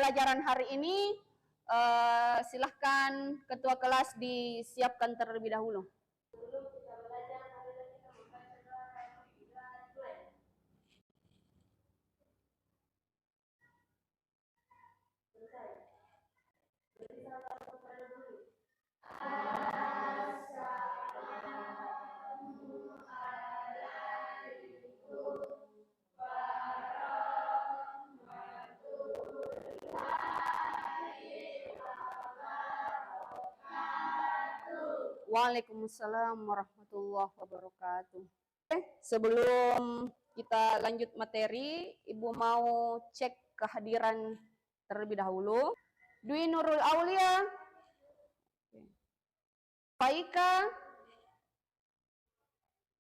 pembelajaran hari ini, silahkan ketua kelas disiapkan terlebih dahulu. Waalaikumsalam warahmatullahi wabarakatuh. Sebelum kita lanjut materi, Ibu mau cek kehadiran terlebih dahulu. Dwi Nurul Aulia, Faika,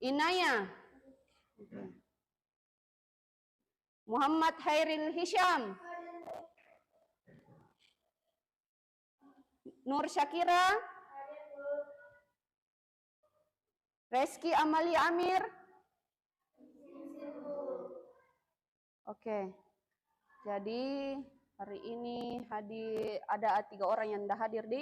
Inaya, Muhammad Hairil Hisham, Nur Syakira, Reski Amali Amir. Oke. Jadi hari ini ada 3 orang yang sudah hadir di.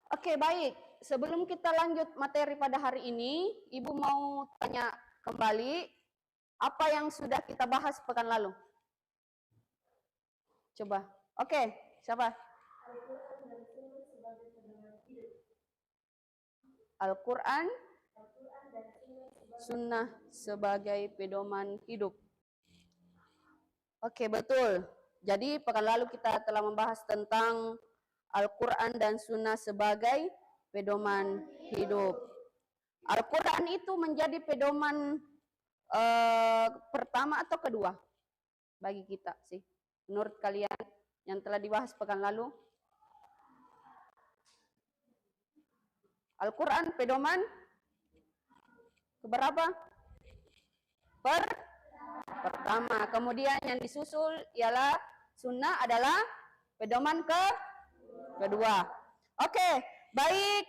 Oke, baik. Sebelum kita lanjut materi pada hari ini, Ibu mau tanya kembali apa yang sudah kita bahas pekan lalu. Coba. Oke, siapa? Al-Quran, Sunnah sebagai pedoman hidup. Oke, betul. Jadi pekan lalu kita telah membahas tentang Al-Quran dan Sunnah sebagai pedoman hidup. Al-Quran itu menjadi pedoman pertama atau kedua bagi kita sih? Menurut kalian yang telah dibahas pekan lalu? Al-Quran pedoman keberapa? Pertama. Kemudian yang disusul ialah Sunnah adalah pedoman kedua. Oke, baik.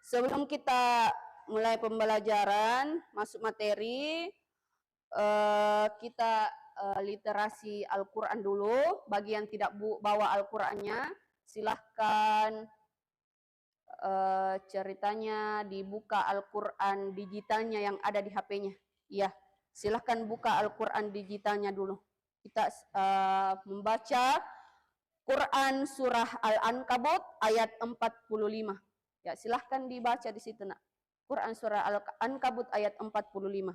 Sebelum kita mulai pembelajaran, masuk materi, kita literasi Al-Quran dulu. Bagi yang tidak bawa Al-Qurannya, silahkan ceritanya dibuka Al-Quran digitalnya yang ada di HP-nya. Iya, silahkan buka Al-Quran digitalnya dulu. Kita membaca Quran surah Al-Ankabut ayat 45. Ya, silahkan dibaca di situ, Nak. Quran surah Al-Ankabut ayat 45.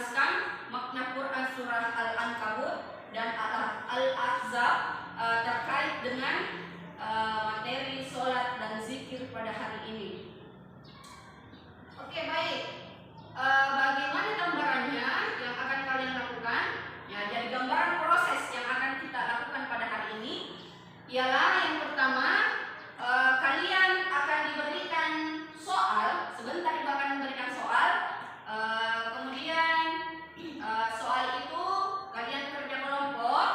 menjelaskan makna Quran surah Al-Ankabut dan Al-Ahzab terkait dengan materi sholat dan zikir pada hari ini. Oke, baik. Bagaimana gambarannya yang akan kalian lakukan? Ya, jadi gambaran proses yang akan kita lakukan pada hari ini ialah yang pertama, kalian akan diberikan soal. Sebentar Ibu akan memberikan soal. Kemudian soal itu kalian kerja kelompok,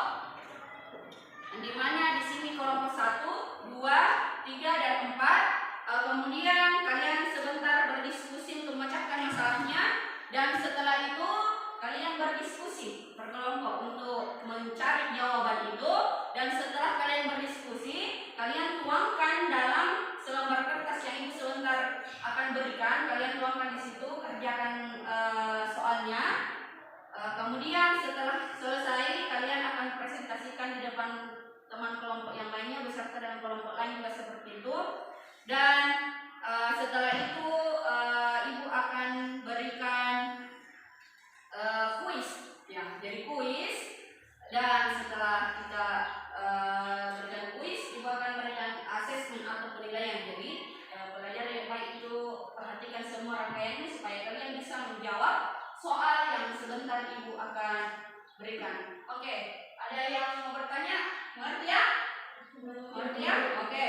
di mana di sini kelompok 1, 2, 3, dan 4. Kemudian kalian sebentar berdiskusi untuk memecahkan masalahnya, dan setelah itu kalian berdiskusi berkelompok untuk mencari jawaban itu, dan setelah kalian berdiskusi, kalian tuangkan dalam selembar kertas yang Ibu sebentar akan berikan. Kalian tuangkan di situ, kerjakan soalnya. Kemudian setelah selesai, kalian akan presentasikan di depan teman kelompok yang lainnya beserta dengan kelompok lain juga seperti itu. Dan setelah itu Ibu akan berikan kuis, ya, jadi kuis. Dan setelah kita berikan kuis, Ibu akan berikan asesmen atau penilaian. Jadi pelajar yang baik itu perhatikan semua rangkaiannya supaya kalian bisa menjawab soal yang sebentar Ibu akan berikan. Oke, ada yang mau bertanya? Mengerti ya? Mengerti ya? Oke.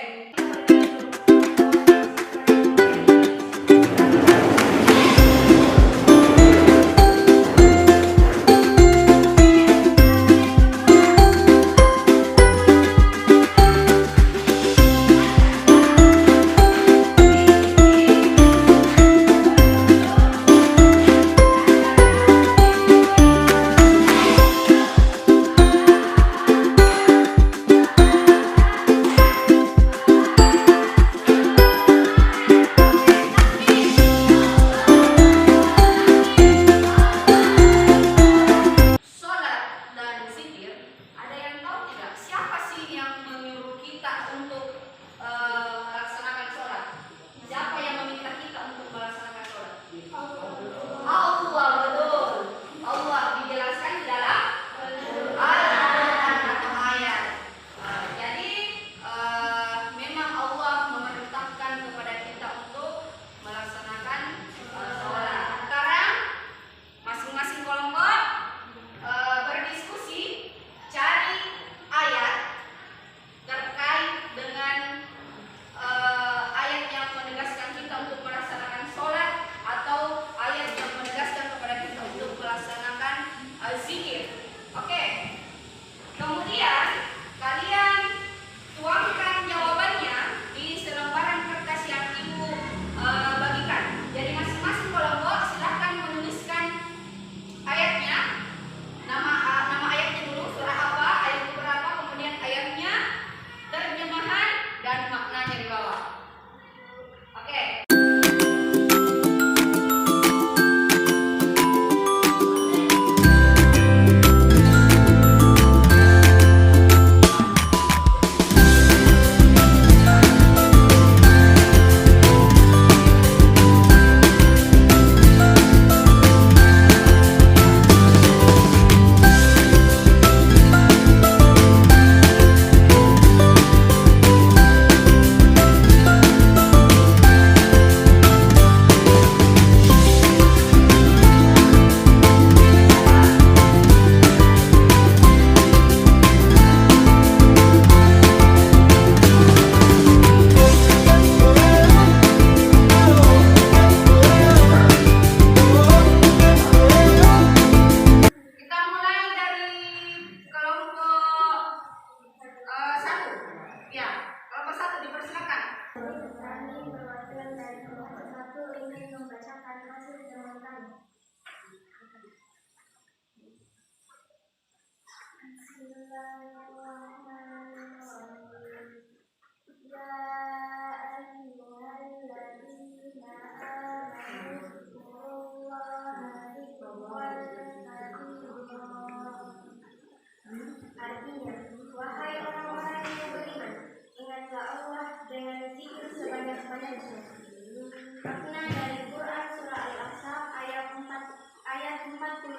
Makna dari Quran surah Al-Ahzab ayat 40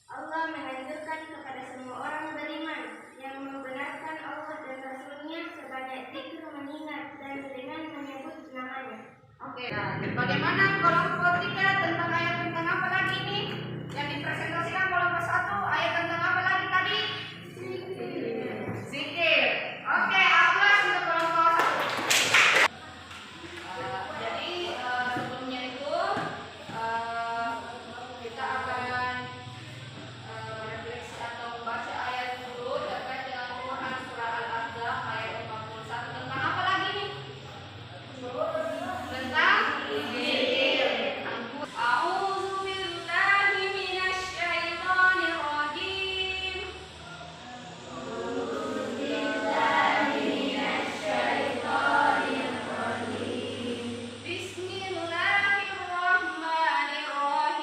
Allah menganjurkan kepada semua orang beriman yang membenarkan Allah dan Rasul-Nya sebanyak zikir mengingat dan dengan menyebut namanya. Oke, nah, bagaimana kelompok 3 tentang ayat tentang apa lagi ini? Yang dipresentasikan kelompok 1 ayat tentang apa lagi tadi? Zikir. Oke, aplaus untuk kelompok 1. Jadi sebelumnya itu kita akan refleksi atau membaca ayat dulu terkait dengan Quran surah Al-Ahzab ayat 41 tentang apa lagi nih? Tentang zikir. A'udzu billahi minasyaitonir rajim. Bismillahirrahmanirrahim.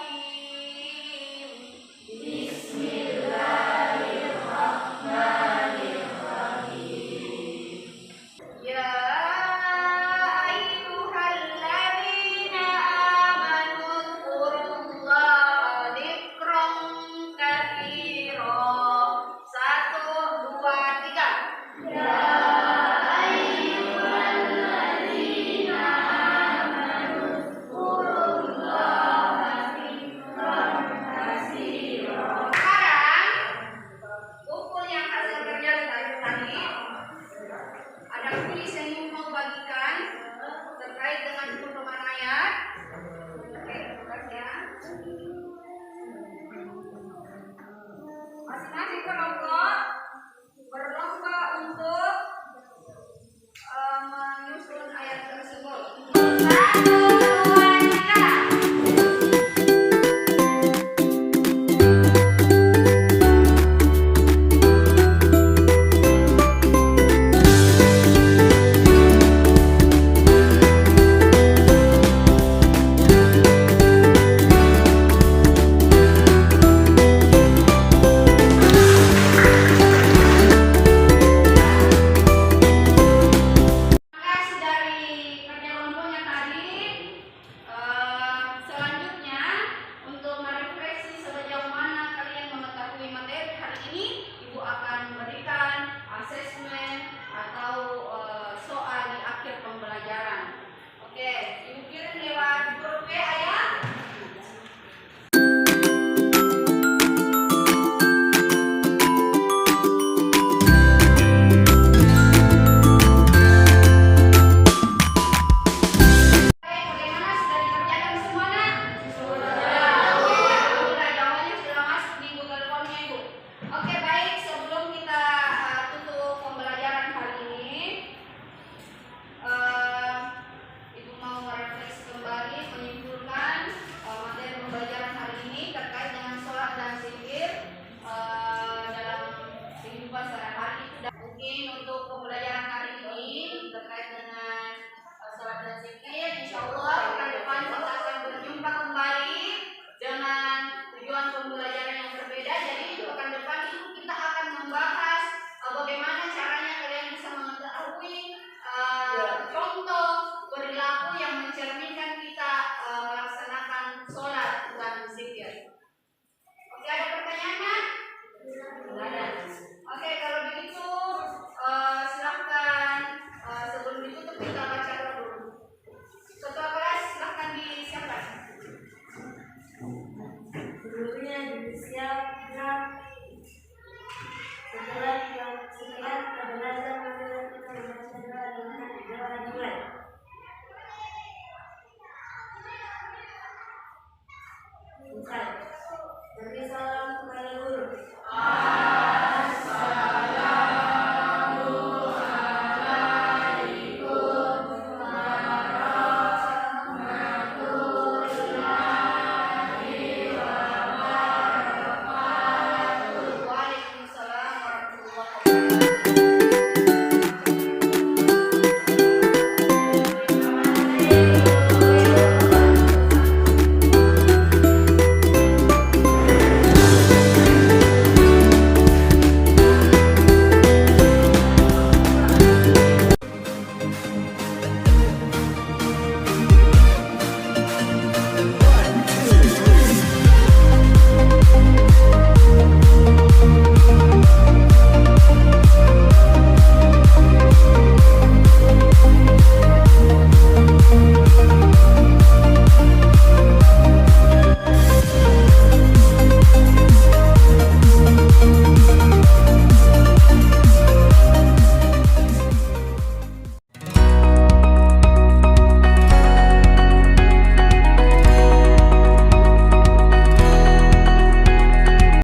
Ya ayyuhalladzina amanu dzkurullaha dzikran katsira. 1, 2, 3. Sekarang buku yang hasil kerja tadi ada kuis yang ingin mau bagikan terkait dengan pedoman ayat. Oke, terus ya. Masing-masing kelompok berlomba untuk menyusun ayat tersebut. 1, 2, 3. Hasil dari kerja kelompoknya tadi, selanjutnya untuk merefleksi sejauh mana kalian mengetahui materi hari ini, Ibu akan memberikan asesmen atau soal di akhir pembelajaran. Oke, Ibu kirim lewat grup WA ya. Bagaimana sudah dikerjakan semuanya? Sudah. Alhamdulillah jawabannya sudah masuk di Google Form-nya Ibu. Oke baik, sebelum kita tutup pembelajaran hari ini, Ibu mau merefleksi kembali, menyimpulkan materi pembelajaran hari ini terkait dengan sholat dan zikir dalam kehidupan sehari-hari. Mungkin untuk pembelajaran hari ini terkait dengan sholat dan zikir, insya Allah pekan depan kita akan berjumpa kembali dengan tujuan pembelajaran yang berbeda. Jadi pekan depan itu kita akan membahas bagaimana caranya kalian bisa mengetahui contoh perilaku yang mencerminkan kita melaksanakan sholat dan zikir. Oke, ada pertanyaan kan? Tidak ada. Oke, kalau begitu silahkan sebelum ditutup kita baca dulu. Ketua kelas silahkan disiapkan. Gurunya disiapkan setelah kita belajar mengenai kita membaca doa dengan doa dimulai. Misal, berbicara